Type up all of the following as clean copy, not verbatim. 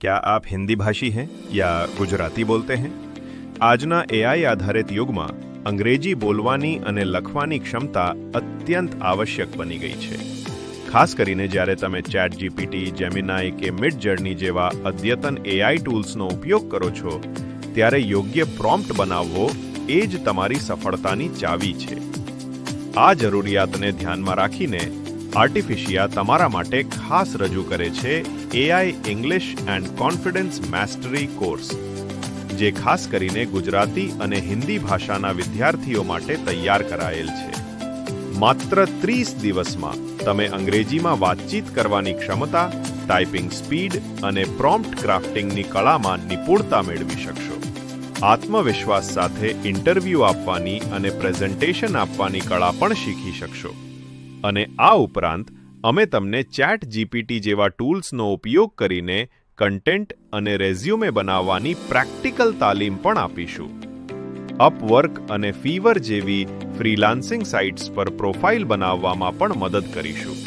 क्या आप हिंदी भाषी हैं या ગુજરાતી બોલતે हैं? આજના એઆઈ આધારિત યુગમાં અંગ્રેજી બોલવાની અને લખવાની ક્ષમતા અત્યંત આવશ્યક બની ગઈ છે. ખાસ કરીને જ્યારે તમે ચેટ જીપીટી, જેમિનાઈ કે મિડ જર્ની જેવા અદ્યતન એઆઈ ટૂલ્સનો ઉપયોગ કરો છો, ત્યારે યોગ્ય પ્રોમ્પ્ટ બનાવવો એ જ તમારી સફળતાની ચાવી છે. આ જરૂરિયાતને ધ્યાનમાં રાખીને આર્ટિફિશિયા તમારા માટે ખાસ રજૂ કરે છે AI English and confidence mastery course, જે ખાસ કરીને ગુજરાતી અને હિન્દી ભાષાના વિદ્યાર્થીઓ માટે તૈયાર કરાયેલ છે. માત્ર 30 દિવસમાં તમે અંગ્રેજીમાં વાતચીત કરવાની ક્ષમતા, ટાઈપિંગ સ્પીડ અને પ્રોમ્પ્ટ ક્રાફ્ટિંગની કળામાં નિપુણતા મેળવી શકશો. આત્મવિશ્વાસ સાથે ઇન્ટરવ્યૂ આપવાની અને પ્રેઝન્ટેશન આપવાની કળા પણ શીખી શકશો. અને આ ઉપરાંત અમે તમને ચેટ જીપીટી જેવા ટૂલ્સનો ઉપયોગ કરીને કન્ટેન્ટ અને રેઝ્યુમે બનાવવાની પ્રેક્ટિકલ તાલીમ પણ આપીશું. અપવર્ક અને ફીવર જેવી ફ્રીલાન્સિંગ સાઇટ્સ પર પ્રોફાઇલ બનાવવામાં પણ મદદ કરીશું.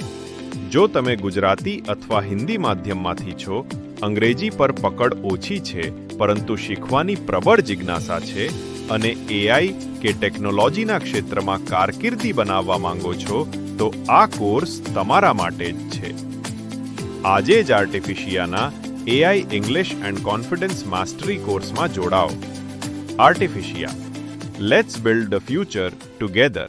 જો તમે ગુજરાતી અથવા હિન્દી માધ્યમમાંથી છો, અંગ્રેજી પર પકડ ઓછી છે પરંતુ શીખવાની પ્રબળ જિજ્ઞાસા છે અને એઆઈ કે ટેકનોલોજીના ક્ષેત્રમાં કારકિર્દી બનાવવા માંગો છો, તો આ કોર્સ તમારા માટે જ છે. આજે જ આર્ટિફિશિયાના AI English and confidence mastery કોર્સમાં જોડાઓ. Artificia, let's build the future together.